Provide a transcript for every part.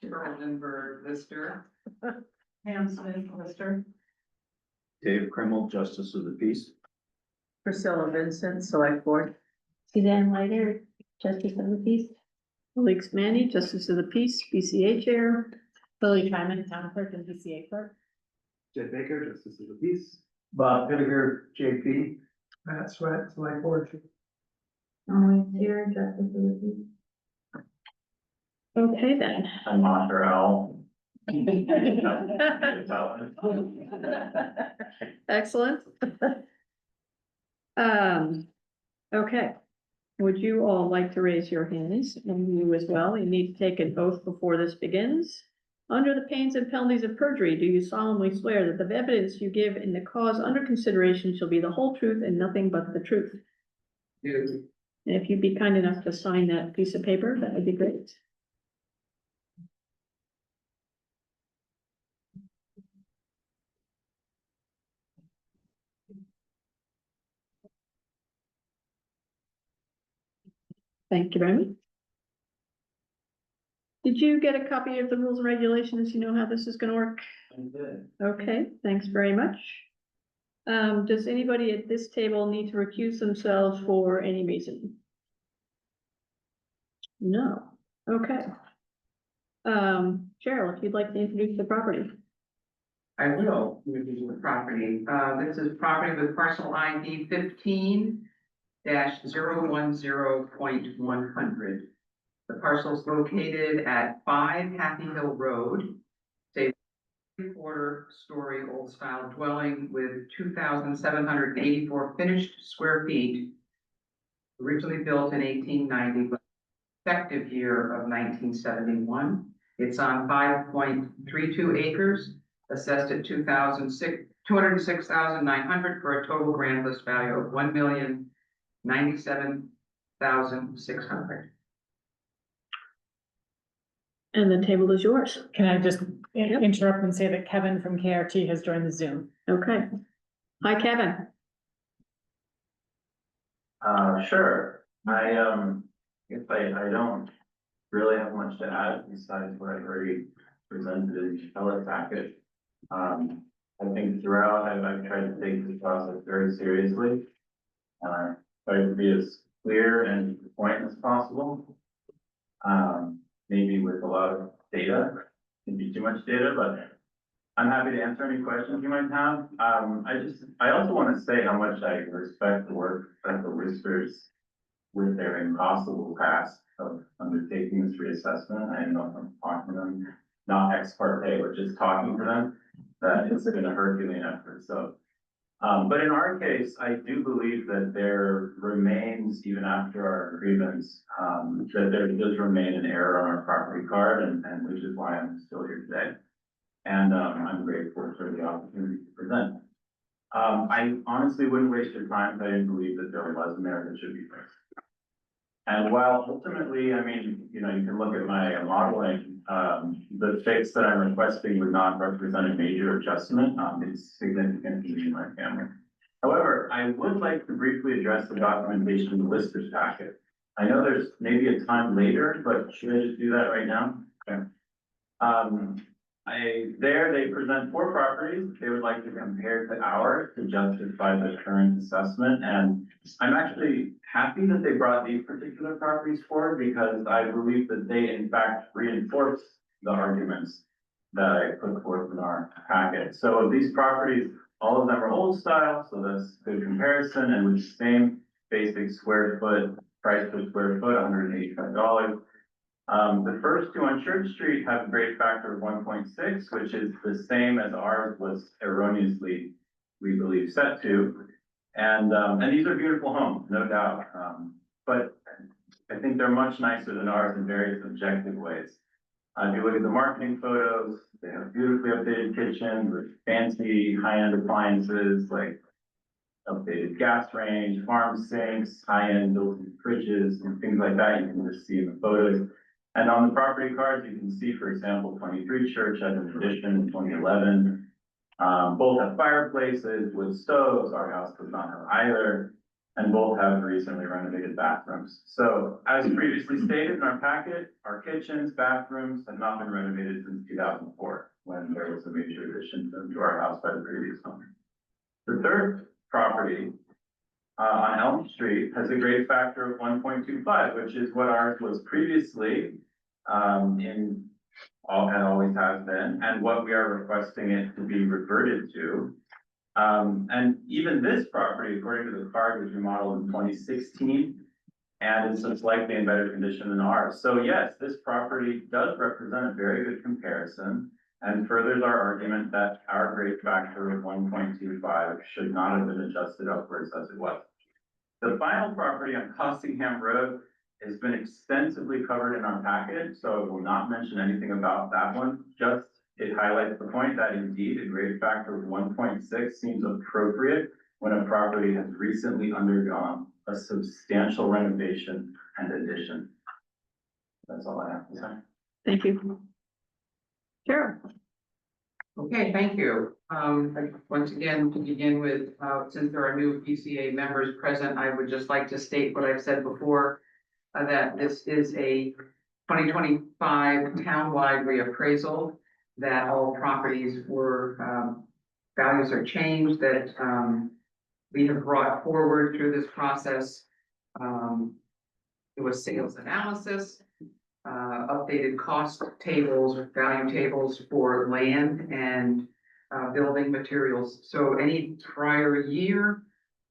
Cheryl Lindbergh, Lister. Pam Smith, Lister. Dave Krimmel, Justice of the Peace. Priscilla Vincent, Select Board. Suzanne Leiter, Justice of the Peace. Malik Manny, Justice of the Peace, BCA Chair. Lily Twyman, Town Clerk and BCA Clerk. Jed Baker, Justice of the Peace. Bob Pittiger, JP. Matt Sweat, Select Board. Always here, Justice of the Peace. Okay, then. I'm Author Al. Excellent. Okay. Would you all like to raise your hands, and you as well? You need to take an oath before this begins. Under the pains and penalties of perjury, do you solemnly swear that the evidence you give in the cause under consideration shall be the whole truth and nothing but the truth? Yes. And if you'd be kind enough to sign that piece of paper, that would be great. Thank you very much. Did you get a copy of the rules and regulations? You know how this is gonna work? Okay, thanks very much. Does anybody at this table need to recuse themselves for any reason? No, okay. Cheryl, if you'd like to introduce the property. I will introduce the property. This is property with parcel ID 15-010.100. The parcel is located at 5 Happy Hill Road. It's a 3/4-story old-style dwelling with 2,784 finished square feet. Originally built in 1890, but effective year of 1971. It's on 5.32 acres, assessed at $206,900 for a total grand list value of $1,097,600. And the table is yours. Can I just interrupt and say that Kevin from KRT has joined the Zoom? Okay. Hi, Kevin. Sure. Guess I don't really have much to add besides what I've already presented in the appellate package. I think throughout I've tried to take this process very seriously. Tried to be as clear and to the point as possible. Maybe with a lot of data, maybe too much data, but I'm happy to answer any questions you might have. I also want to say how much I respect the work that the Whispers with their impossible task of undertaking this reassessment. I know from talking to them, not ex parte, but just talking to them, that it's been a Herculean effort. So, but in our case, I do believe that there remains, even after our grievance, that there does remain an error on our property card, and which is why I'm still here today. And I'm grateful for the opportunity to present. I honestly wouldn't waste your time if I didn't believe that there was an error that should be fixed. And while ultimately, I mean, you can look at my modeling, the fix that I'm requesting would not represent a major adjustment. It's significant to me and my family. However, I would like to briefly address the documentation in the Lister's packet. I know there's maybe a time later, but should I just do that right now? Okay. They present 4 properties they would like to compare to ours to justify the current assessment. And I'm actually happy that they brought these particular properties forward because I believe that they in fact reinforce the arguments that I put forth in our packet. So these properties, all of them are old style, so that's a good comparison, and with the same basic square foot, price per square foot, $185. The first 2 on Church Street have a grade factor of 1.6, which is the same as ours was erroneously, we believe, set to. And these are beautiful homes, no doubt. But I think they're much nicer than ours in various objective ways. If you look at the marketing photos, they have beautifully updated kitchens with fancy high-end appliances like updated gas range, farm sinks, high-end built-in fridges, and things like that you can just see in the photos. And on the property cards, you can see, for example, 23 Church had an addition in 2011. Both have fireplaces with stoves. Our house does not have either. and both have recently renovated bathrooms. So as previously stated in our packet, our kitchens, bathrooms have not been renovated since 2004, when there was a major addition to our house by the previous owner. The third property on Elm Street has a grade factor of 1.25, which is what ours was previously and always has been, and what we are requesting it to be reverted to. And even this property, according to the card, was remodeled in 2016 and is most likely in better condition than ours. So yes, this property does represent a very good comparison and furthers our argument that our grade factor of 1.25 should not have been adjusted upwards as it was. The final property on Costingham Road has been extensively covered in our packet, so I will not mention anything about that one. Just it highlights the point that indeed a grade factor of 1.6 seems appropriate when a property has recently undergone a substantial renovation and addition. That's all I have to say. Thank you. Carol? Okay, thank you. Once again, to begin with, since there are new PCA members present, I would just like to state what I've said before, that this is a 2025 townwide reappraisal, that all properties were, values are changed, that, we have brought forward through this process. It was sales analysis, updated cost tables, value tables for land and building materials. So any prior year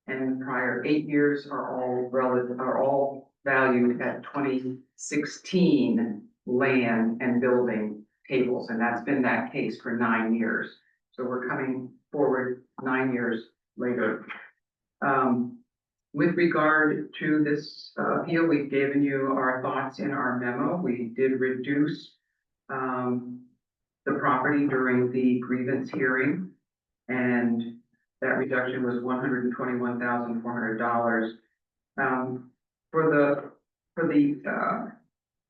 and prior 8 years are all valued at 2016 land and building tables, and that's been that case for 9 years. So we're coming forward 9 years later. With regard to this appeal, we've given you our thoughts in our memo. We did reduce the property during the grievance hearing, and that reduction was $121,400. For the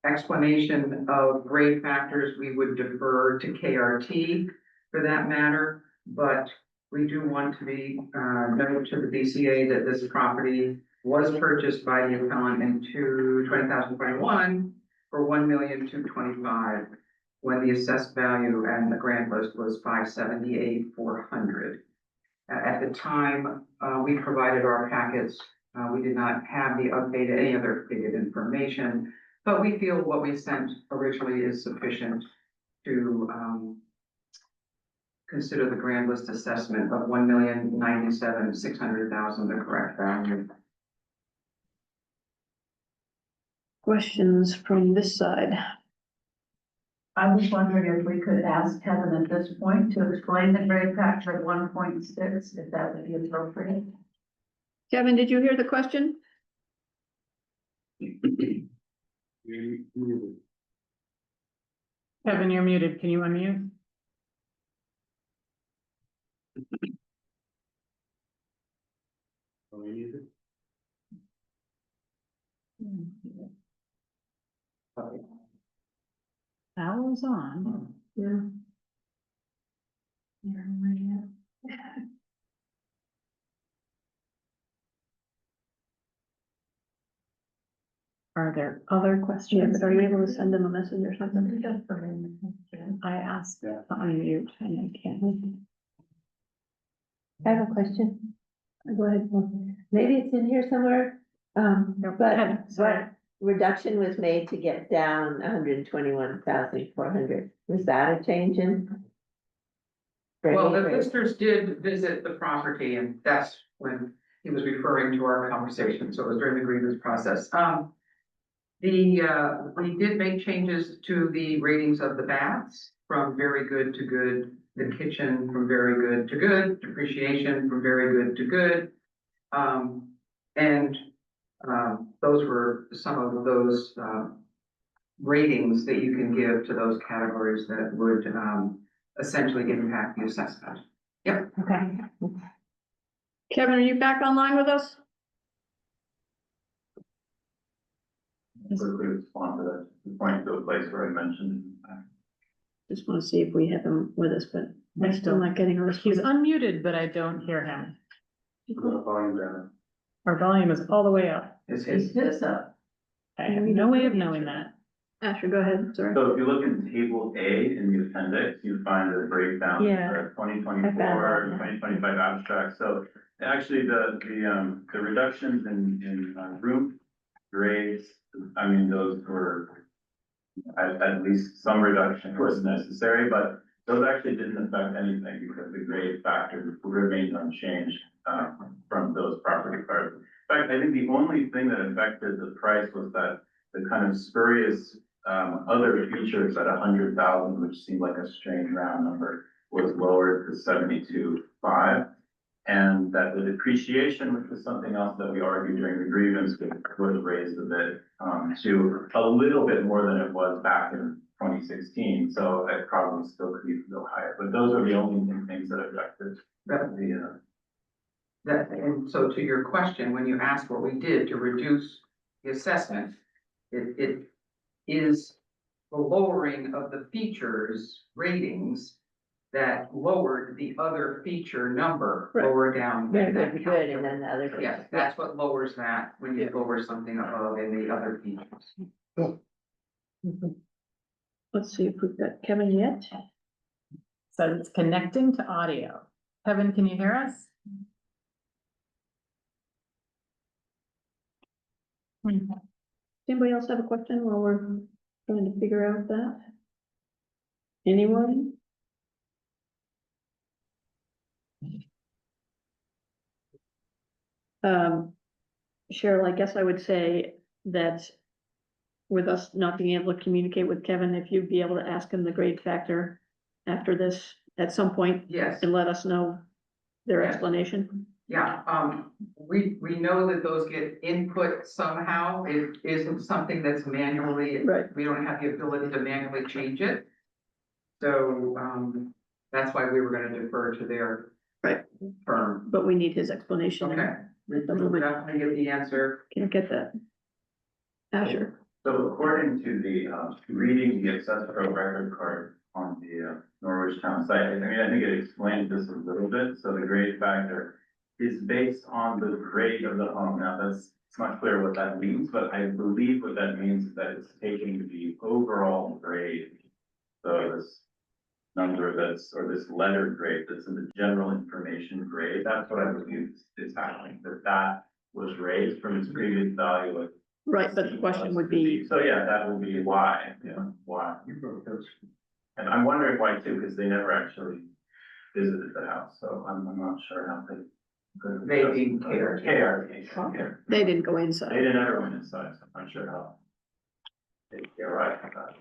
explanation of grade factors, we would defer to KRT for that matter, but we do want to be noted to the BCA that this property was purchased by the appellant in 2021 for $1,225,000 when the assessed value and the grant list was $578,400. At the time we provided our packets, we did not have the updated, any other updated information, but we feel what we sent originally is sufficient to consider the grand list assessment of $1,097,600,000 the correct value. Questions from this side? I was wondering if we could ask Kevin at this point to explain the grade factor at 1.6, if that would be appropriate. Kevin, did you hear the question? Kevin, you're muted. Can you unmute? Auel's on. Yeah. Are there other questions? Are you able to send them a message or something? I asked Yeah. to unmute and I can't. I have a question. Go ahead. Maybe it's in here somewhere. But ahead, sorry. what reduction was made to get down 121,400? Was that a change in? Well, the listers did visit the property, and that's when he was referring to our conversation, so it was during the grievance process. We did make changes to the ratings of the baths from very good to good, the kitchen from very good to good, depreciation from very good to good. Those were some of those ratings that you can give to those categories that would essentially impact the assessment. Yep. Okay. Kevin, are you back online with us? Quickly respond to that, point to a place where I mentioned. Just want to see if we have him with us, but I'm still not getting a He's response. unmuted, but I don't hear him. Volume down. Our volume is all the way up. Is Is this up? I have no way of knowing that. Asher, go ahead, sorry. So if you look in table A in the appendix, you find a breakdown Yeah. for twenty I twenty-four, found that, yeah. 2025 abstract. So actually the reductions in room grades, I mean, those were at least some reduction was necessary, but those actually didn't affect anything because the grade factor remained unchanged from those property cards. In fact, I think the only thing that affected the price was that the kind of spurious other features at 100,000, which seemed like a strange round number, was lowered to 72.5. And that the depreciation, which was something else that we argued during the grievance, was raised a bit to a little bit more than it was back in 2016. So it probably still could even go higher, but those are the only things that affected the. That, and so to your question, when you asked what we did to reduce the assessment, it is the lowering of the features ratings that lowered the other feature number Right. lower down. Very in that good, calculation. and then the other. Yes, that's what lowers that when you lower something above in the other features. Let's see if we've got Kevin yet. So it's connecting to audio. Kevin, can you hear us? Anybody else have a question while we're trying to figure out that? Anyone? Cheryl, I guess I would say that with us not being able to communicate with Kevin, if you'd be able to ask him the grade factor after this at some point Yes. and let us know their Yes. explanation. Yeah, we know that those get input somehow. It isn't something that's manually. Right. We don't have the ability to manually change it. So, that's why we were gonna defer to their. Right. Firm. But we need his explanation. Okay, we'll definitely get the answer. Can you get that? Asher, So according to the, reading the accessory record card on the Norwich Town site, I mean, I think it explains this a little bit. So the grade factor is based on the grade of the home. Now, it's not clear what that means, but I believe what that means is that it's taking the overall grade. So this number that's, or this letter grade that's in the general information grade, that's what I believe is happening, that was raised from its previous value of. right, but the question would be, So yeah, that would be why, why. And I'm wondering why too, because they never actually visited the house, so I'm not sure how they. They didn't care. Care. they didn't go They inside. didn't ever went inside, so I'm not sure how. They arrived at that.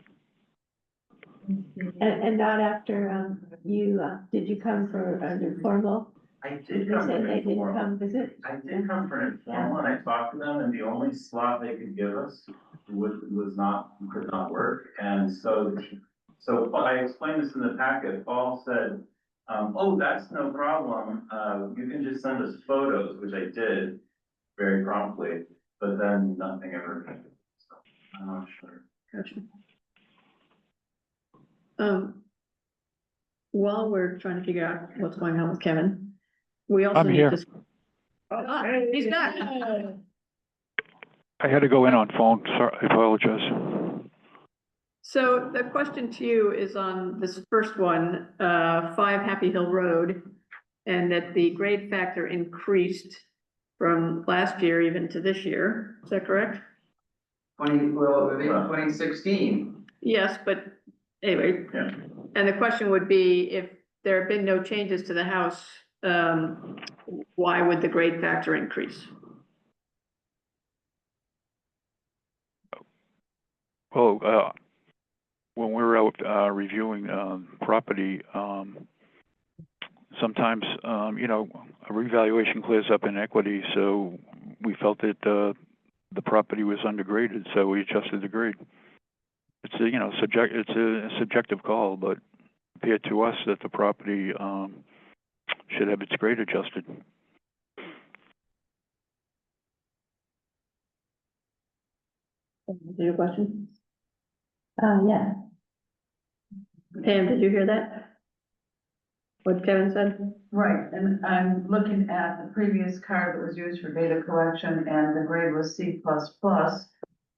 And not after, did you come for an informal? I They did come for said an they didn't informal. come visit? I did come for an informal and I talked to them and the only slot they could give us could not work. And so I explained this in the packet. Paul said, oh, that's no problem. You can just send us photos, which I did very promptly, but then nothing ever came. So I'm not sure. Gotcha. While we're trying to figure out what's going on with Kevin, we also I'm need here. to. He's back. I had to go in on phone, sorry, I apologize. So the question to you is on this first one, 5 Happy Hill Road, and that the grade factor increased from last year even to this year. Is that correct? 2016. Yes, but anyway. Yeah. And the question would be, if there have been no changes to the house, why would the grade factor increase? Well, when we were out, reviewing, property, sometimes, a revaluation clears up inequity, so we felt that, the property was undergraded, so we adjusted the grade. It's a, it's a subjective call, but it appeared to us that the property, should have its grade adjusted. Your question? Yeah. Pam, did you hear that? what Kevin said? Right, and I'm looking at the previous card that was used for data collection, and the grade was C++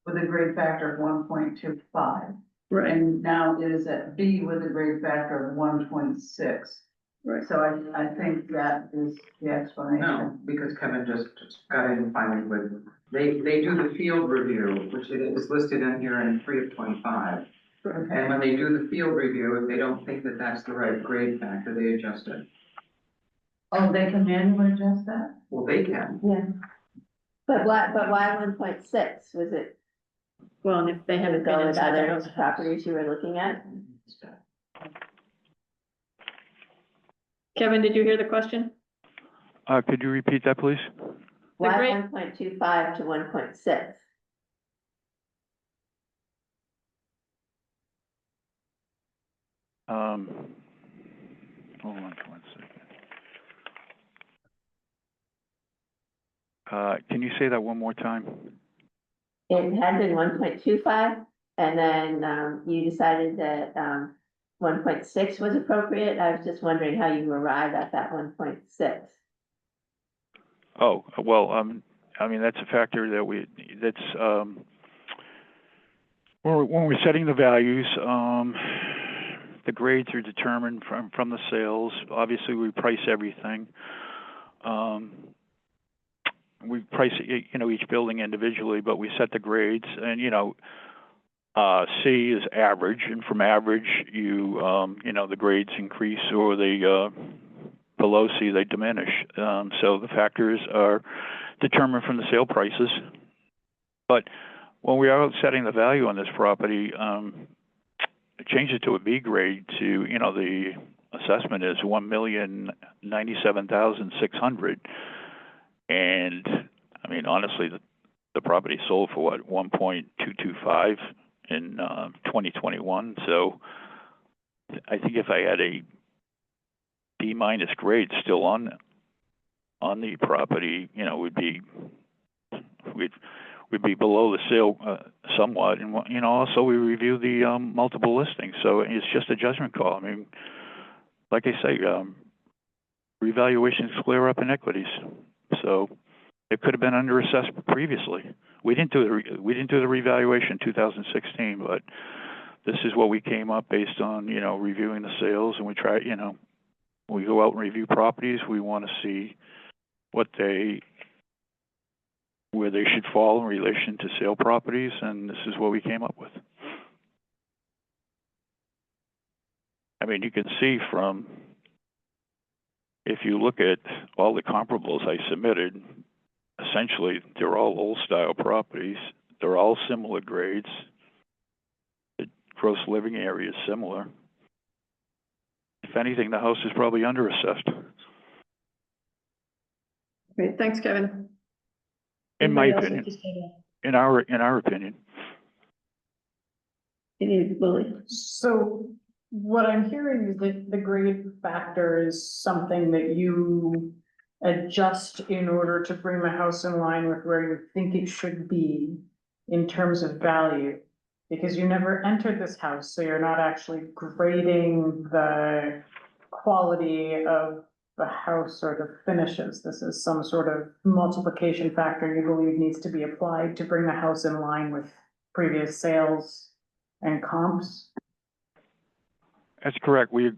with a grade factor of 1.25. Right, And now it is at B with a grade factor of 1.6. right. So I think that is the No, explanation. because Kevin just got in finally with, they do the field review, which is listed in here in 3 of 25. Okay. And when they do the field review, if they don't think that that's the right grade factor, they adjust it. Oh, they can manually adjust that? Well, they can. Yeah. But why 1.6? Was it Well, and if they to haven't been go with inside the other house. properties you were looking at? Kevin, did you hear the question? Could you repeat that, please? Why grade- 1.25 to 1.6? Hold on for 1 second. Can you say that one more time? It had been 1.25, and then, you decided that, 1.6 was appropriate. I was just wondering how you arrived at that 1.6. Oh, well, I mean, that's a factor that when we're setting the values, the grades are determined from the sales. Obviously, we price everything. We price, each building individually, but we set the grades, and, C is average, and from average, the grades increase, or they, below C, they diminish. So the factors are determined from the sale prices. But when we are setting the value on this property, change it to a B grade to, the assessment is $1,097,600. And I mean, honestly, the property sold for what, 1.225 in 2021. So I think if I had a B minus grade still on the property, we'd be below the sale somewhat. And also we review the multiple listings, so it's just a judgment call. I mean, like I say, revaluations clear up inequities. So it could have been under assessed previously. We didn't do the revaluation in 2016, but this is what we came up based on, reviewing the sales, and we try, we go out and review properties. We want to see where they should fall in relation to sale properties, and this is what we came up with. I mean, you can see if you look at all the comparables I submitted, essentially they're all old style properties. They're all similar grades. The gross living area is similar. If anything, the house is probably under assessed. Great, thanks, Kevin. In my Anybody else opinion. like to say that? In our opinion. Any, Lily? So what I'm hearing is that the grade factor is something that you adjust in order to bring the house in line with where you think it should be in terms of value. Because you never entered this house, so you're not actually grading the quality of the house or the finishes. This is some sort of multiplication factor you believe needs to be applied to bring the house in line with previous sales and comps. That's correct. We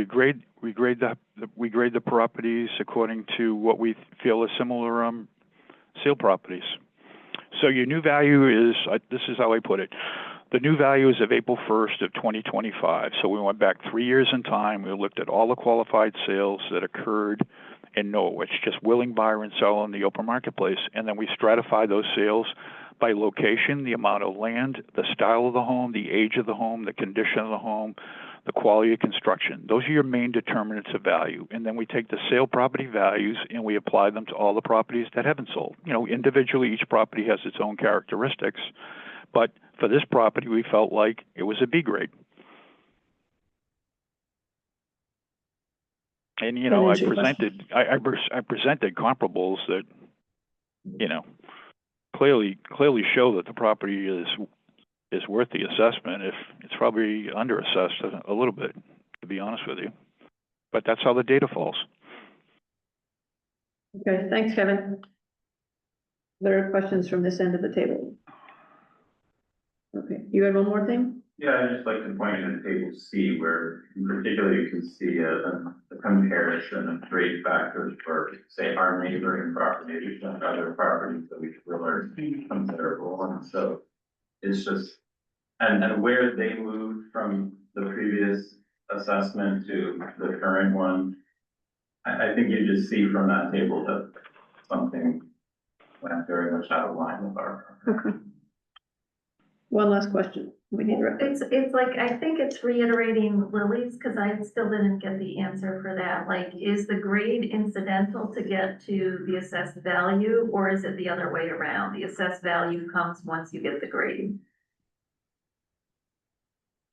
grade the properties according to what we feel is similar sale properties. So your new value is, this is how I put it. The new value is of April 1st of 2025. So we went back 3 years in time. We looked at all the qualified sales that occurred in Norwich, just willing buyer and seller in the open marketplace. And then we stratify those sales by location, the amount of land, the style of the home, the age of the home, the condition of the home, the quality of construction. Those are your main determinants of value. And then we take the sale property values and we apply them to all the properties that haven't sold. Individually, each property has its own characteristics. But for this property, we felt like it was a B grade. And, I presented comparables that, clearly show that the property is worth the assessment. If it's probably under assessed a little bit, to be honest with you. but that's how the data falls. Okay, thanks, Kevin. There are questions from this end of the table. Okay, you had one more thing? Yeah, I'd just like to point to table C, where in particular you can see a comparison of grade factors for, say, our neighboring properties and other properties that we feel are comparable, and so it's just, and where they moved from the previous assessment to the current one. I think you just see from that table that something went very much out of line with our. Okay. One last question. We need. It's like, I think it's reiterating Lily's, because I still didn't get the answer for that. Like, is the grade incidental to get to the assessed value, or is it the other way around? The assessed value comes once you get the grade.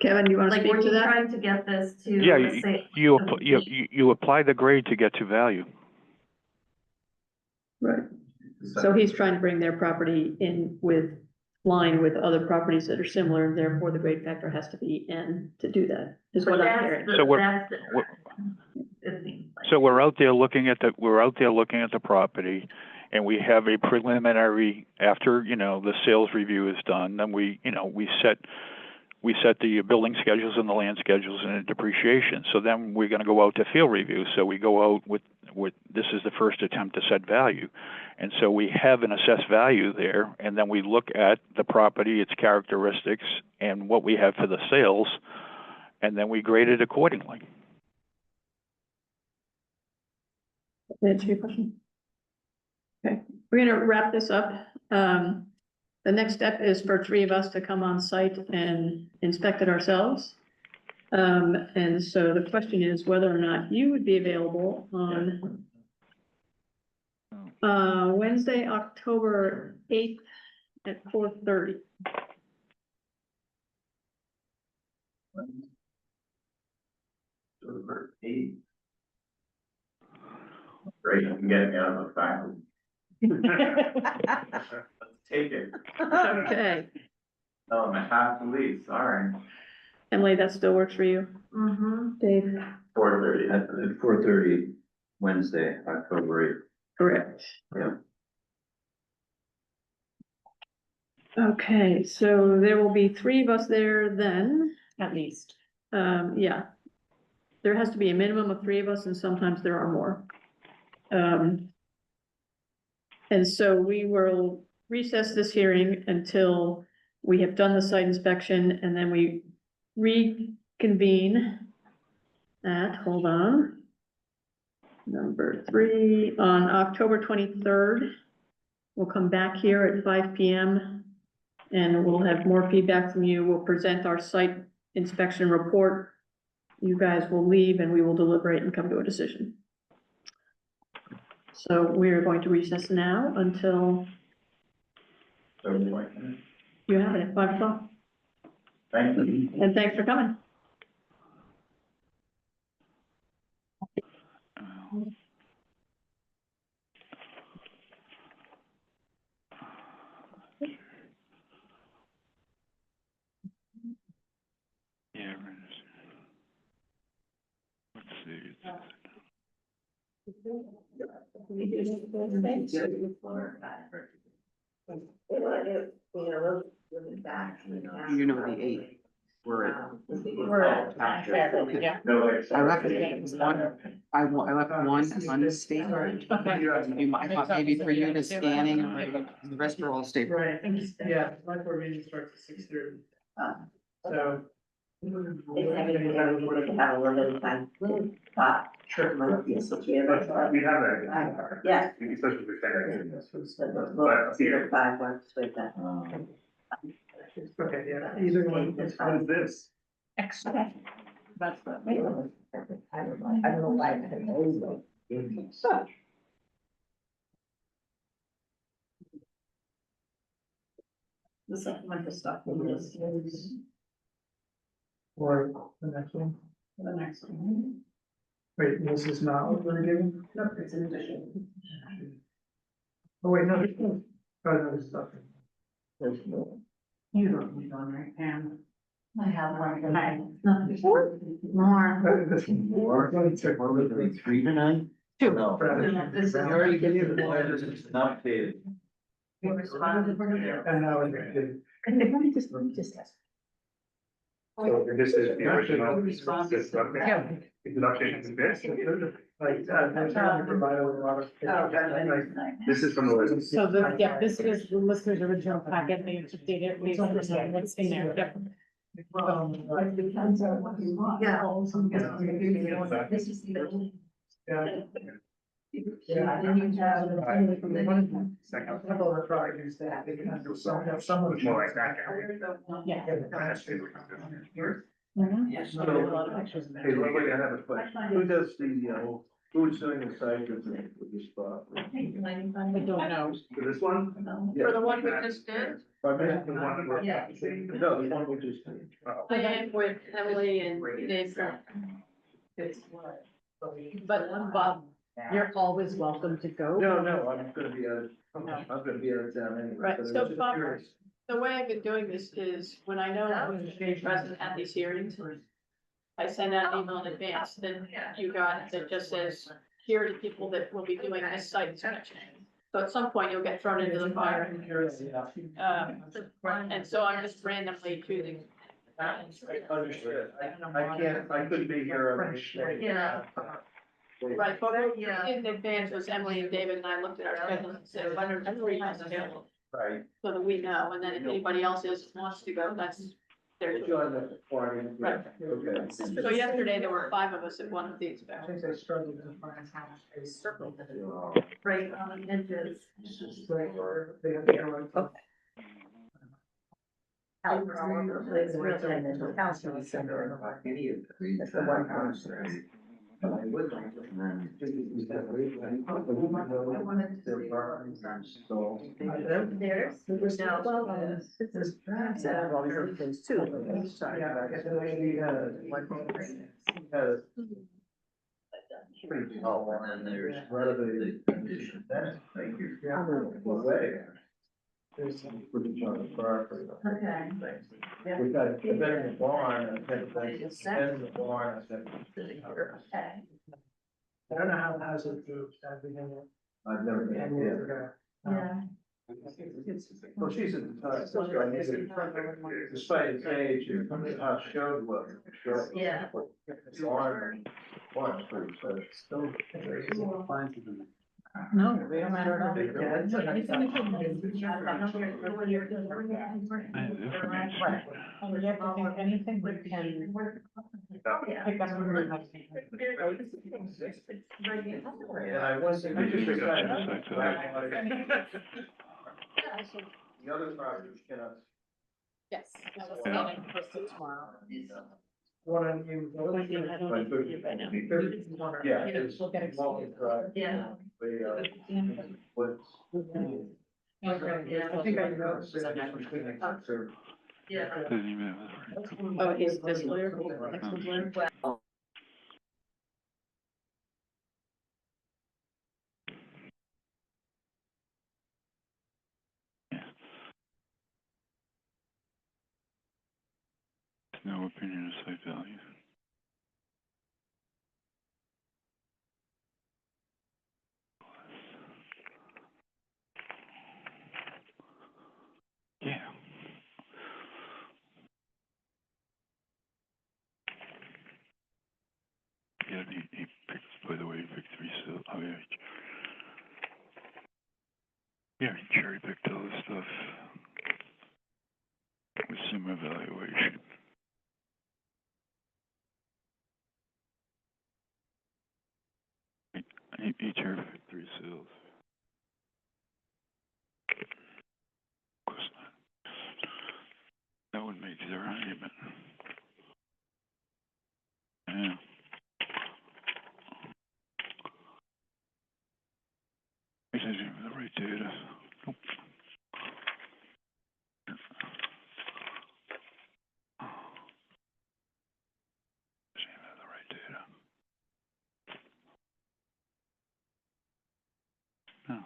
Kevin, you want to Like, were speak to you that? trying to get this to? Yeah, let's say, you apply the grade to get to value. Right. So he's trying to bring their property in with line with other properties that are similar, and therefore the grade factor has to be N to do that, is But what I'm that's hearing. the- So we're- that's the- we're- it seems like. So we're out there looking at the property, and we have a preliminary, after, the sales review is done, then we set the building schedules and the land schedules and the depreciation. So then we're gonna go out to field review. So we go out with, this is the first attempt to set value. And so we have an assessed value there, and then we look at the property, its characteristics, and what we have for the sales, and then we grade it accordingly. Answer your question? Okay, we're gonna wrap this up. The next step is for three of us to come on site and inspect it ourselves. And so the question is whether or not you would be available on Wednesday, October 8th at 4:30. October 8th. Great, you can get me out of the faculty. Let's take it. Okay, Oh, I have to leave, sorry. Emily, that still works for you? Mhm. Dave? 4:30. At 4:30, Wednesday, October 8th. Correct. Yeah. Okay, so there will be three of us there then. At least. Yeah. There has to be a minimum of three of us, and sometimes there are more. And so we will recess this hearing until we have done the site inspection, and then we reconvene at, hold on, number 3, on October 23rd. We'll come back here at 5 PM, and we'll have more feedback from you. We'll present our site inspection report. You guys will leave, and we will deliberate and come to a decision. So we are going to recess now until you have it at 5 o'clock. Thank you. And thanks for coming. Yeah, let's see. You know, the 8th, we're at. Yeah. No, like. I left one, I left one unstated. I thought maybe for you to scanning, or the rest are all stapled. Right, yeah, my board meeting starts at 6:30. So. Sure. We have that. Yeah. Especially with Okay, yeah, either one, what is this? Extra. That's the. I don't know why. The supplemental stuff. Or the next one? The next one. Wait, this is not what we're giving? No, it's an addition. Oh, wait, no, there's no. Oh, no, there's nothing. You don't need one, right, Pam? I have one tonight. Three tonight? Two. No. This is. You already gave me one. This is not updated. And now it's. So this is the original. This is updated. Is it updated to this? Like, provided with a lot of. This is from the list. So the, yeah, this is the listener's original packet, they updated it, based on what's in there, yep. Yeah. Second. Couple of projects that they can do some more like that. Yeah. Yes. Hey, wait, I have a question. Who does the, who's doing the site visit for this spot? I don't know. For this one? For the one we just did? Pardon The me? one we're- Yeah. No, the one we just did. I am with Emily and Dave. But Bob, you're always welcome to go. No, I'm gonna be I'm gonna be out of town anyway. Right, but I so was just Bob- curious. The way I've been doing this is when I know I'm going to be present at these hearings, I send out an email in advance that you got that just says, here are the people that will be doing this site inspection. So at some point you'll get thrown into the fire. And so I'm just randomly choosing. Understood. I couldn't be here. Yeah. Right, but what we Yeah. did in advance was Emily and David and I looked at our schedules and said, when are three times available? Right. So that we know, and then if anybody else wants to go, that's their choice. Join the party. Right. Okay. So yesterday, there were 5 of us at one of the I inspections. think they struggled to find how a circle. Right on the edges. They have the arrow. There's, no. And there's renovated condition. Thank you. Way. Pretty on the property. Okay. We got a bed in the barn, and bed in the barn, I said. Okay. I don't know how the house is moved, I've been in it I've never 10 been years there. ago. Yeah. Well, she's at the time, despite its age, the house showed what. Yeah. Barn, pretty, so it's still. No, they don't matter at all. Right. And we have to think anything we can pick up. And I was. The other properties cannot. Yes. That was the meeting posted tomorrow. One on you. Yeah, it's multi-drive. Yeah. What's. I think I know. Yeah. Doesn't even have the right. Oh, he's this lawyer, next one's lawyer. No opinion of site value. Yeah. Yeah, he picked, by the way, he picked 3, so, oh yeah. Yeah, he cherry picked all this stuff. With some evaluation. He cherry picked 3 sales. Of course not. That would make their argument. Yeah. He doesn't even have the right data. Nope. Doesn't even have the right data. No. Of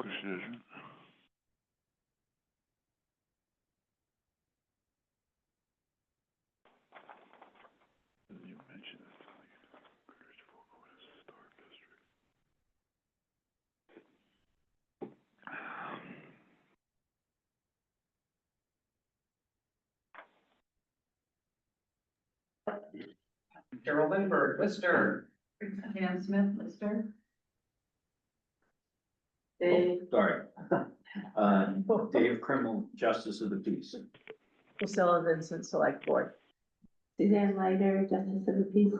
course it isn't. Cheryl Lindbergh, Lister. Dan Smith, Lister. Sorry. Dave Crimmel, Justice of the Peace. Priscilla Vincent, Select Board. Suzanne Lighter, Justice of the Peace.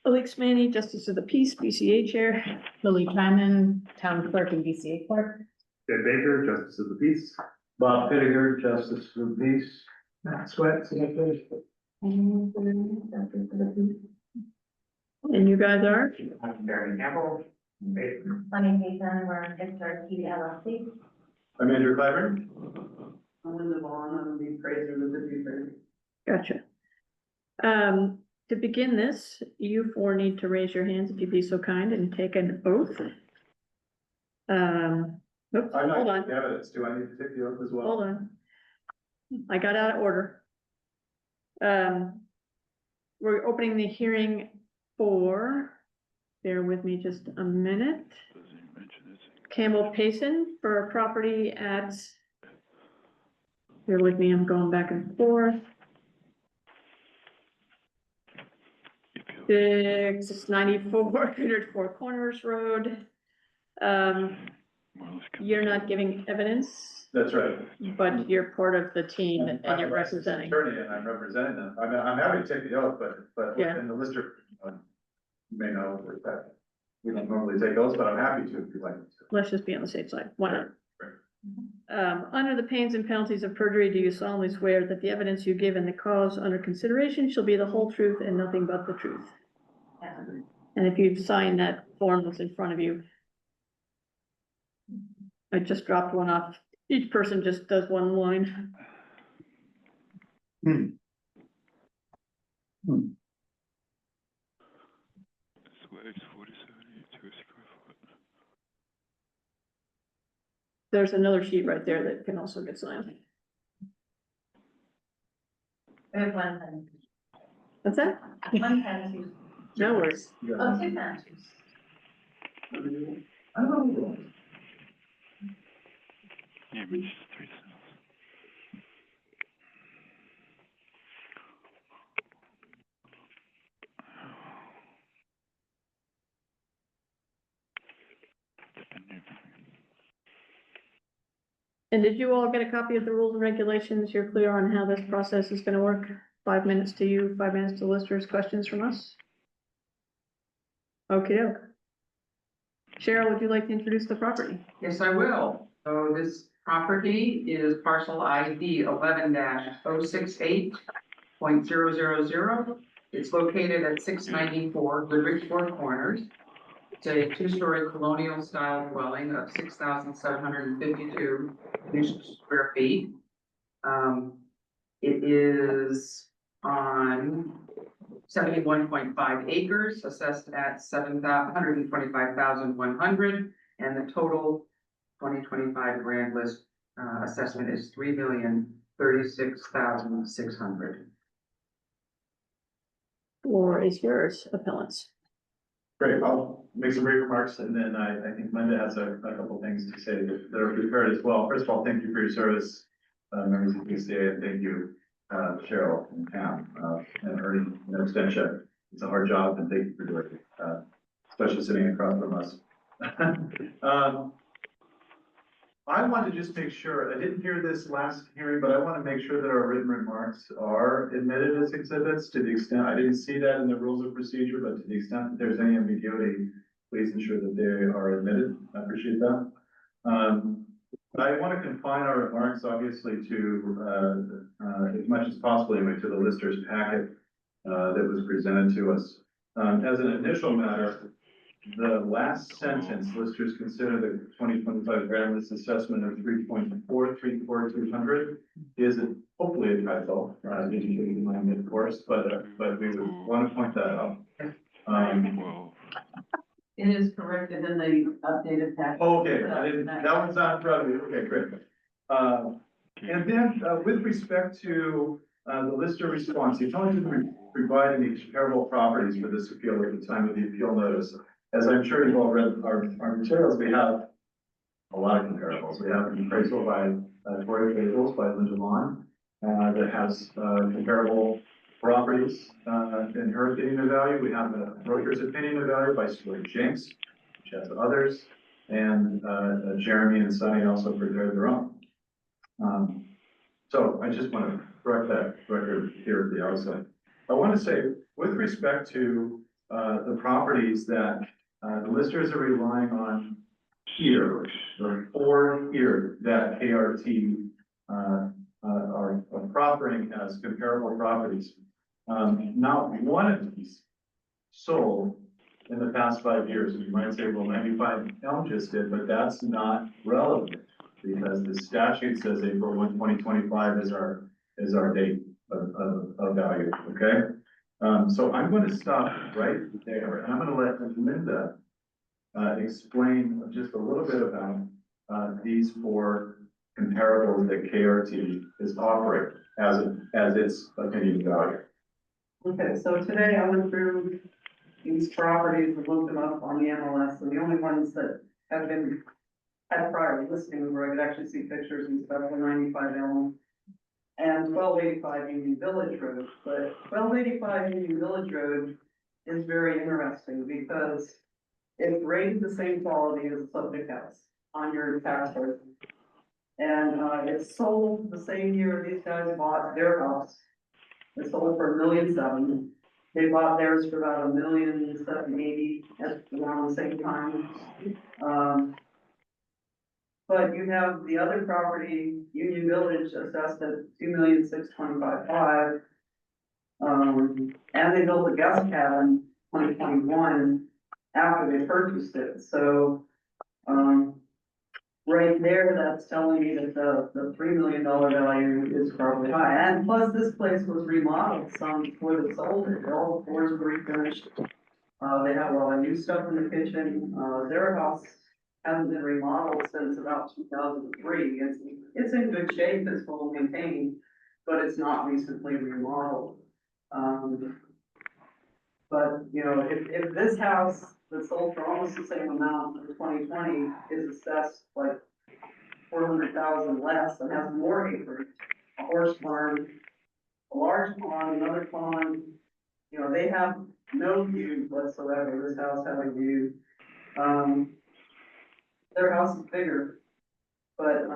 Felix Manny, Justice of the Peace, BCA Chair. Lily Twyman, Town Clerk and BCA Clerk. Ed Baker, Justice of the Peace. Bob Pittiger, Justice of the Peace. Matt Sweat, Senator. And you guys are? I'm Barry Campbell. Funny Nathan, we're Victor, TLC. I'm Andrew Clyburn. I'm Linda Vaughn, I'm the appraiser of the Beaufort. Gotcha. To begin this, you four need to raise your hands if you'd be so kind and take an oath. Oops, hold on, Evidence, do I need to take the oath as well? hold on. I got out of order. We're opening the hearing for, bear with me just a minute. Campbell Payson for a property at, bear with me, I'm going back and forth. 694 104 Corners Road. You're not giving evidence, That's right. but you're part of the team and I'm you're a licensed representing. attorney and I'm representing them. I'm happy to take the oath, but Yeah. in the Lister, you may know that we don't normally take oaths, but I'm happy to if you'd like me to. Let's just be on the safe side. Why not? Right. Under the pains and penalties of perjury, do you solemnly swear that the evidence you give in the cause under consideration shall be the whole truth and nothing but the truth? And if you've signed that form that's in front of you, I just dropped one off. Each person just does one line. There's another sheet right there that can also get signed. We have one pen. What's that? One pen. No worries. Oh, two pens. And did you all get a copy of the rules and regulations? You're clear on how this process is gonna work? 5 minutes to you, 5 minutes to listers, questions from us? Okay. Cheryl, would you like to introduce the property? Yes, I will. So this property is parcel ID 11-068.000. It's located at 694 Goodrich Four Corners. It's a two-story colonial style dwelling of 6,752 square feet. It is on 71.5 acres, assessed at 125,100, and the total 2025 grand list assessment is 3,036,600. Floor is yours, appellants. Great, I'll make some brief remarks and then I think Linda has a couple things to say that are prepared as well. First of all, thank you for your service, members of the PCA, and thank you, Cheryl and Pam, and Ernie, and extension. It's a hard job and thank you for doing it, especially sitting across from us. I want to just make sure, I didn't hear this last hearing, but I want to make sure that our written remarks are admitted as exhibits to the extent, I didn't see that in the rules of procedure, but to the extent that there's any ambiguity, please ensure that they are admitted. I appreciate that. I want to confine our remarks, obviously, to, as much as possible, anyway, to the lister's packet that was presented to us. As an initial matter, the last sentence, listers consider the 2025 grand list assessment of 3.434200 is hopefully a typo, indicating mine, of course, but we would want to point that out. It is corrected in the updated package. Okay, that one's not in front of you, okay, great. And then, with respect to, the lister response, the attorney provided the comparable properties for this appeal at the time of the appeal notice. As I'm sure you've all read our materials, we have a lot of comparables. We have an appraisal by Tori Bagels by Linda Vaughn, that has, comparable properties, in her opinion of value. We have a broker's opinion of value by Stuart Jenks, which has others, and, Jeremy and Sunny also prepared their own. So I just want to correct that record here at the outset. I want to say, with respect to, the properties that, the listers are relying on here, the four here that KRT, are proffering as comparable properties. Not one of these sold in the past 5 years. And you might say, well, 95 Elm just did, but that's not relevant because the statute says April 1, 2025 is our date of value, okay? So I'm going to stop right there and I'm going to let Linda explain just a little bit about these four comparables that KRT is offering as its opinion value. Okay, so today I went through these properties and looked them up on the MLS, and the only ones that have been had prior listings where I could actually see pictures and stuff were 95 Elm and 1285 Union Village Road. But 1285 Union Village Road is very interesting because it's rated the same quality as a subject house on your tax card. And it's sold the same year these guys bought their house. It sold for $1.7 million. They bought theirs for about $1,780,000 at around the same time. But you have the other property, Union Village, assessed at $2,625,500. And they built a guest cabin 2021 after they purchased it. So, right there, that's telling me that the $3 million value is probably high. And plus, this place was remodeled some before they sold it. All the floors were refinished. They have a lot of new stuff in the kitchen. Their house hasn't been remodeled since about 2003. It's in good shape, it's well maintained, but it's not recently remodeled. But, you know, if this house that sold for almost the same amount in 2020 is assessed like 400,000 less and has more acreage, a horse farm, a large pond, another pond, you know, they have no view whatsoever. This house has a view. Their house is bigger, but,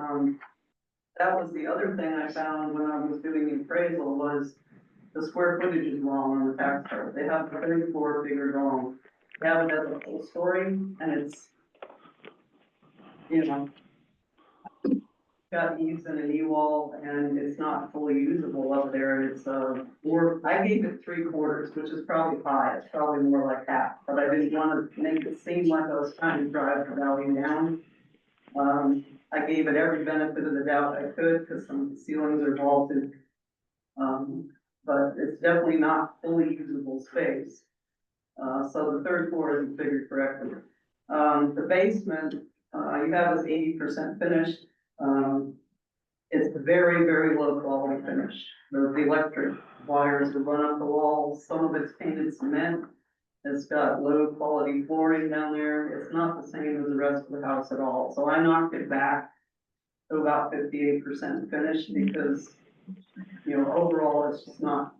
that was the other thing I found when I was doing the appraisal was the square footage is wrong on the tax card. They have the 34 figures wrong. They have it as a full story and it's, you know, got eaves and an e-wall and it's not fully usable up there. It's, more, I gave it 3/4, which is probably high. It's probably more like half, but I didn't want to make it seem like I was trying to drive the value down. I gave it every benefit of the doubt I could because some of the ceilings are vaulted. But it's definitely not fully usable space. So the third floor isn't figured correctly. The basement, you have is 80% finished. It's very, very low quality finish. The electric wires are run up the walls. Some of it's painted cement. It's got low quality flooring down there. It's not the same as the rest of the house at all. So I knocked it back to about 58% finished because, you know, overall it's just not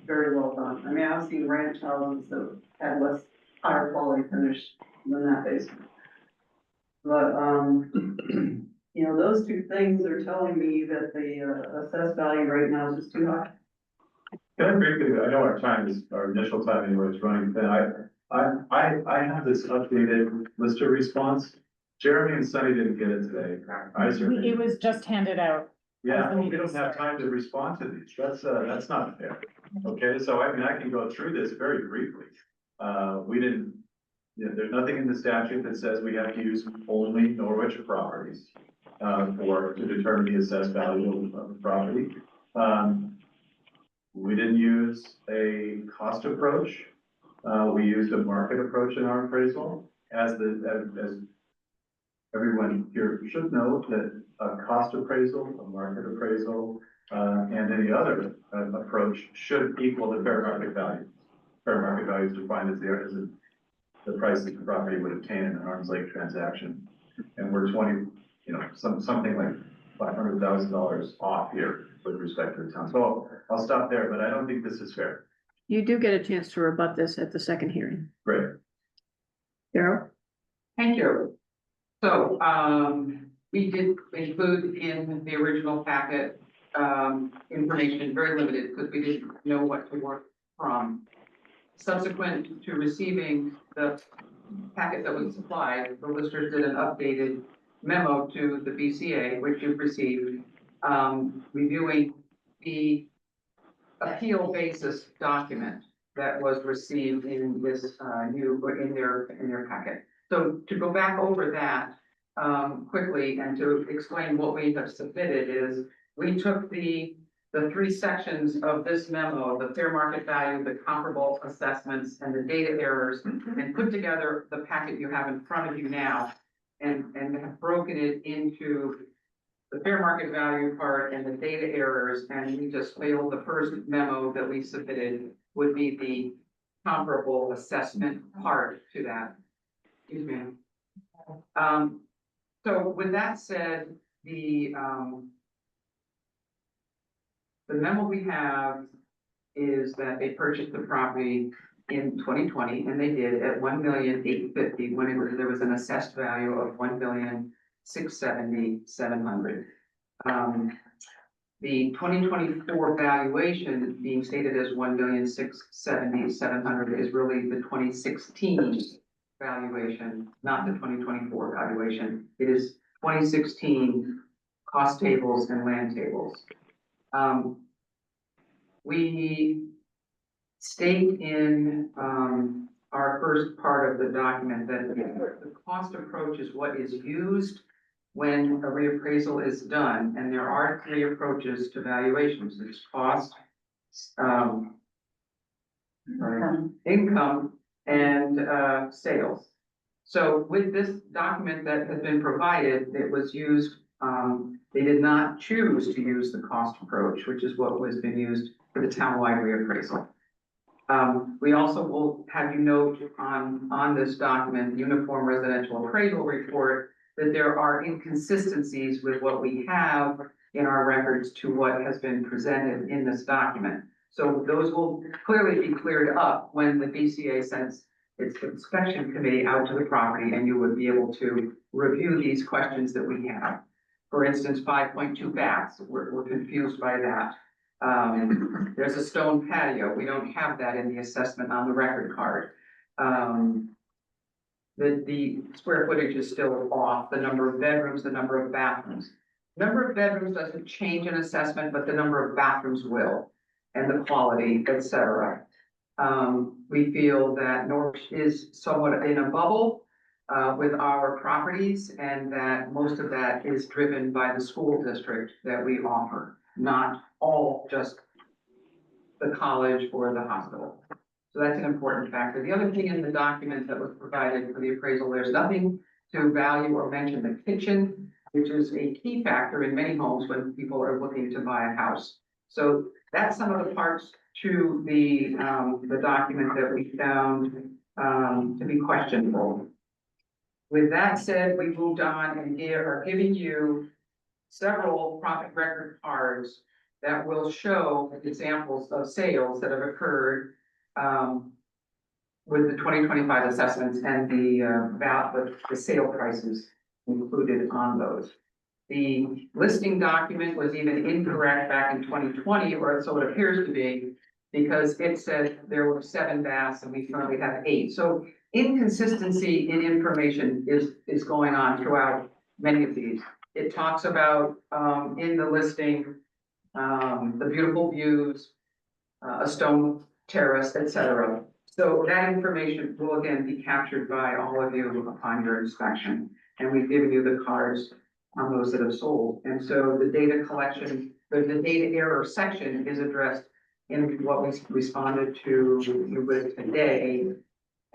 very well done. I mean, I've seen ranch houses that had less higher quality finish than that basement. But, you know, those two things are telling me that the assessed value right now is just too high. Can I briefly, I know our initial time anyway is running thin. I have this updated lister response. Jeremy and Sunny didn't get it today. I certainly. It was just handed out. Yeah, we don't have time to respond to these. That's not fair. Okay, so I mean, I can go through this very briefly. There's nothing in the statute that says we have to use only Norwich properties to determine the assessed value of the property. We didn't use a cost approach. We used a market approach in our appraisal. As everyone here should know that a cost appraisal, a market appraisal, and any other approach should equal the fair market value. Fair market value is defined as the price that the property would obtain in an arm's length transaction. And we're something like $500,000 off here. with respect to the town. So I'll stop there, but I don't think this is fair. You do get a chance to rebut this at the second hearing. Great. Carol? Thank you. So, we did include in the original packet, information very limited because we didn't know what to work from. Subsequent to receiving the packet that was supplied, the listers did an updated memo to the BCA, which you've received, reviewing the appeal basis document that was received in this, in their packet. So to go back over that, quickly and to explain what we have submitted is, we took the three sections of this memo, the fair market value, the comparable assessments, and the data errors, and put together the packet you have in front of you now, and have broken it into the fair market value part and the data errors, and we just labeled the first memo that we submitted would be the comparable assessment part to that. Excuse me. So with that said, the memo we have is that they purchased the property in 2020, and they did at $1,850,000 when there was an assessed value of $1,670,700. The 2024 valuation being stated as $1,670,700 is really the 2016 valuation, not the 2024 valuation. It is 2016 cost tables and land tables. We state in our first part of the document that the cost approach is what is used when a reappraisal is done, and there are three approaches to valuations. There's cost, income, and sales. So with this document that has been provided, it was used, they did not choose to use the cost approach, which is what has been used for the townwide reappraisal. We also will have you note on this document, Uniform Residential Appraisal Report, that there are inconsistencies with what we have in our records to what has been presented in this document. So those will clearly be cleared up when the BCA sends its inspection committee out to the property, and you would be able to review these questions that we have. For instance, 5.2 baths, we're confused by that. There's a stone patio, we don't have that in the assessment on the record card. The square footage is still off, the number of bedrooms, the number of bathrooms. Number of bedrooms doesn't change in assessment, but the number of bathrooms will, and the quality, etc. We feel that Norwich is somewhat in a bubble with our properties, and that most of that is driven by the school district that we offer, not all just the college or the hospital. So that's an important factor. The other thing in the document that was provided for the appraisal, there's nothing to value or mention the kitchen, which is a key factor in many homes when people are looking to buy a house. So that's some of the parts to the document that we found to be questionable. With that said, we moved on and are giving you several profit record cards that will show examples of sales that have occurred with the 2025 assessments and the sale prices included on those. The listing document was even incorrect back in 2020, or so it appears to be, because it said there were 7 baths and we currently have 8. So inconsistency in information is going on throughout many of these. It talks about in the listing the beautiful views, a stone terrace, etc. So that information will again be captured by all of you upon your inspection. And we've given you the cards on those that have sold. And so the data collection, the data error section is addressed in what we responded to you with today,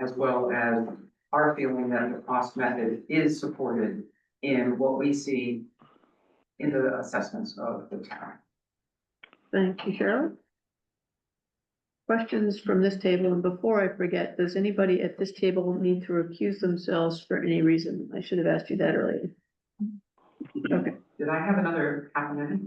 as well as our feeling that the cost method is supported in what we see in the assessments of the town. Thank you, Cheryl. Questions from this table, and before I forget, does anybody at this table need to recuse themselves for any reason? I should have asked you that earlier. Okay, Did I have another half a minute?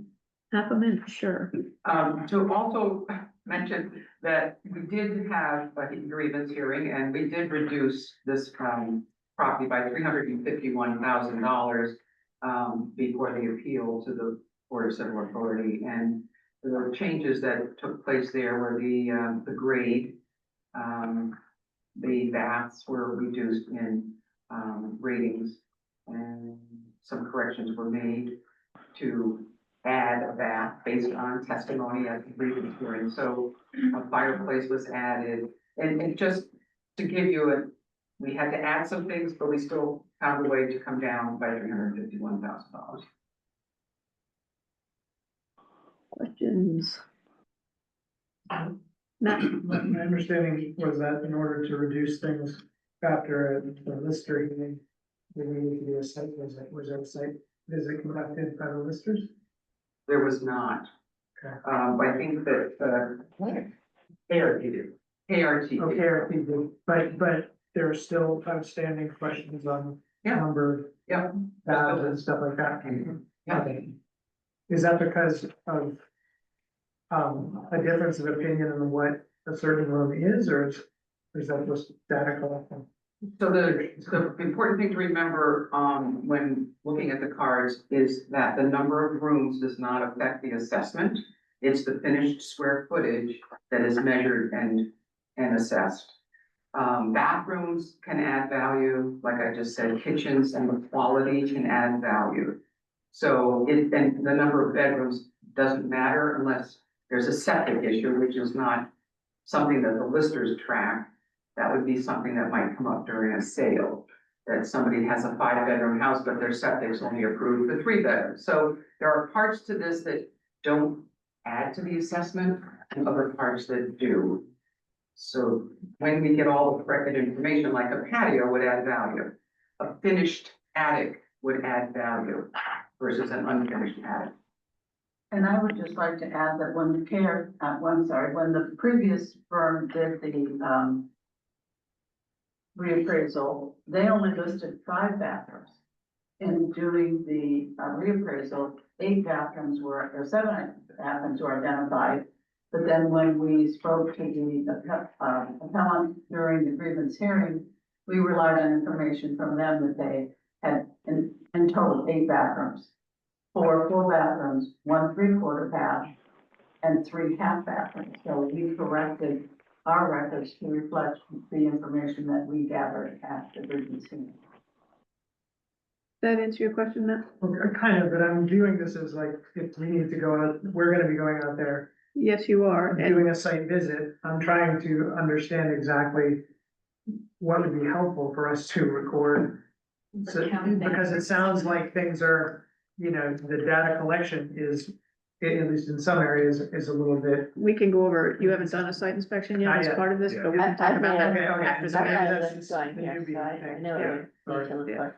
Half a minute, sure. To also mention that we did have a grievance hearing and we did reduce this, property by $351,000, before the appeal to the Board of Civil Authority. And the changes that took place there were the grade, the baths were reduced in, ratings, and some corrections were made to add a bath based on testimony at the grievance hearing. So a fireplace was added, and just to give you we had to add some things, but we still found a way to come down by $351,000. Questions? Matt? My understanding was that in order to reduce things after the lister hearing, we needed to do a site visit. Was there a site visit conducted by the listers? There was not. Okay. I think that, KRT did. KRT did. Okay, I think, but there are still outstanding questions on Yeah. number Yeah. of baths and stuff like that. Yeah. Okay. Is that because of a difference of opinion on what a certain room is, or is that just data collection? So the important thing to remember, when looking at the cards is that the number of rooms does not affect the assessment. It's the finished square footage that is measured and assessed. Bathrooms can add value, like I just said, kitchens and the quality can add value. So and the number of bedrooms doesn't matter unless there's a septic issue, which is not something that the listers track. That would be something that might come up during a sale, that somebody has a 5-bedroom house, but their septic's only approved for 3 bedrooms. So there are parts to this that don't add to the assessment and other parts that do. So when we get all the corrected information, like a patio would add value, a finished attic would add value versus an unfinished attic. And I would just like to add that when when the previous firm did the, reappraisal, they only listed 5 bathrooms. In doing the reappraisal, 7 bathrooms were identified. But then when we spoke to the appellant during the grievance hearing, we relied on information from them that they had in total 8 bathrooms. 4 full bathrooms, 1 3/4 bath, and 3 half bathrooms. So we corrected our records to reflect the information that we gathered at the grievance hearing. That answer your question, Matt? Okay, kind of, but I'm viewing this as like, if we need to go out, we're gonna be going out there Yes, you are. And doing a site visit. I'm trying to understand exactly what would be helpful for us to record. So, because it sounds like things are, the data collection is, at least in some areas, is a little bit. we can go over, you haven't done a site inspection yet Not as yet. part of this, but we I- can talk I've about been- that Okay, after the okay. meeting. that's That's just going the here, newbie so I thing. know Yeah, what we need to look Yeah. for.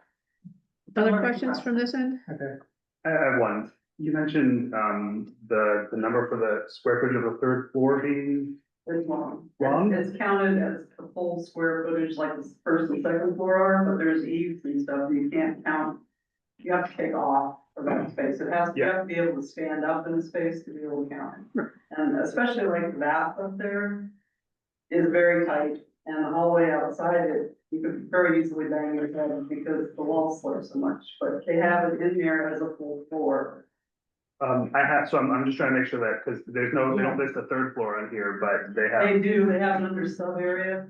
Other questions from this end? Okay. I have one. You mentioned, the number for the square footage of the 3rd floor being It's long. Long? It's counted as the full square footage like the first and second floor are, but there's eaves and stuff, and you can't count. You have to take off for that space. You have to be able to stand up in the space to be able to count it. And especially like that up there is very tight, and the hallway outside it, you could very easily bang your head because the walls slope so much, but they have it in there as a full floor. so I'm just trying to make sure that, because they don't list the 3rd floor on here, but they have. They have an under sub area.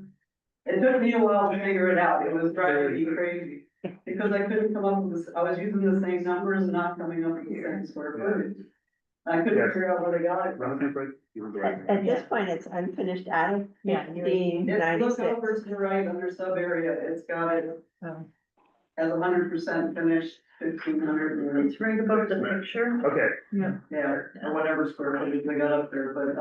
It took me a while to figure it out, it was driving me crazy, because I couldn't come up with this, I was using the same numbers and not coming up with the same square footage. I couldn't figure out where they got it from. At this point, it's unfinished attic, Yeah. 1596. Look over to the right, under sub area, it's got it Oh. as 100% finished, 1,500. It's right above the picture. Okay, Yeah, or whatever square footage they got up there, but,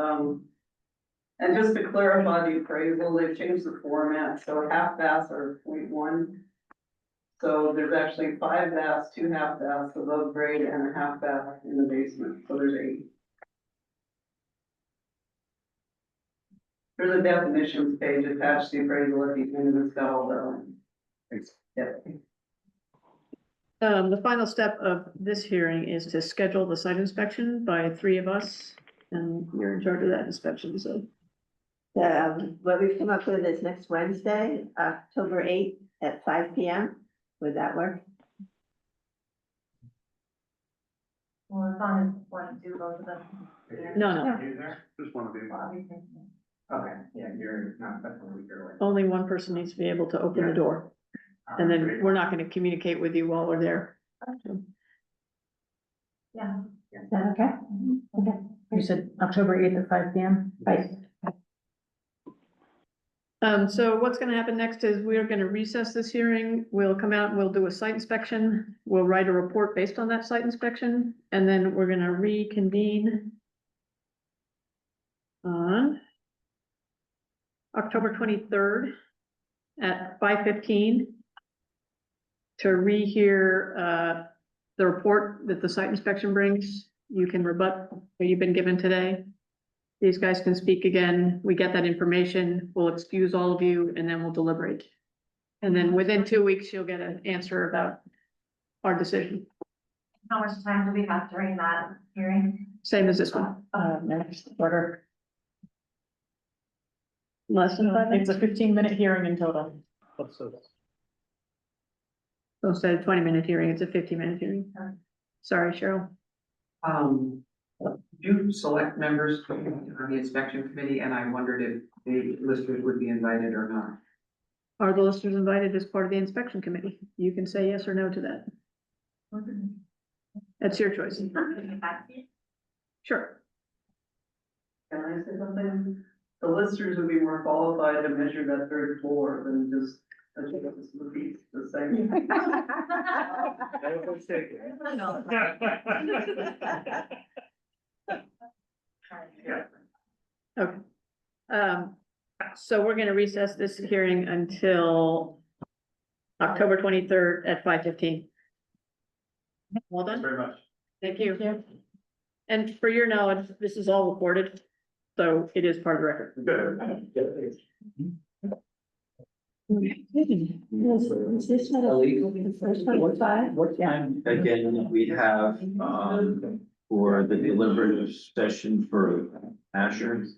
and just to clarify the appraisal, they've changed the format, so half baths are 0.1. So there's actually 5 baths, 2 half baths above grade and a half bath in the basement, so there's 8. There's a definitions page attached to the appraisal at the end, and it's got all that. thanks. Yeah. The final step of this hearing is to schedule the site inspection by 3 of us, and you're in charge of that inspection, so. What we've come up with is next Wednesday, October 8th at 5 PM. Would that work? Well, as long as one, do both of them. No, Just wanna be. Okay, yeah, you're not, that's what we're. only one person needs to be able to open the door, and then we're not gonna communicate with you while we're there. Yeah. Is that okay? Okay. You said October 8th at 5 PM? Right. So what's gonna happen next is we're gonna recess this hearing, we'll come out and we'll do a site inspection, we'll write a report based on that site inspection, and then we're gonna reconvene on October 23rd at 5:15 to rehear, the report that the site inspection brings. You can rebut what you've been given today. These guys can speak again. We get that information. We'll excuse all of you and then we'll deliberate. And then within 2 weeks, you'll get an answer about our decision, How much time do we have during that hearing? same as this one. Next order. Less than 5 minutes. It's a 15-minute hearing in total. So instead of 20-minute hearing, it's a 50-minute hearing. Sorry, Cheryl. You select members on the inspection committee, and I wondered if the listers would be invited or not. Are the listeners invited as part of the inspection committee? You can say yes or no to that. That's your choice. Sure. Can I say something? The listers would be more qualified to measure that third floor than just, I think it's repeats the same. Okay. So we're gonna recess this hearing until October 23rd at 5:15. Well Thanks done. very much. Thank you. And for your knowledge, this is all recorded, so it is part of the record. Good. Is this one, the first one was 5? What time again we have, for the deliberative session for Asher?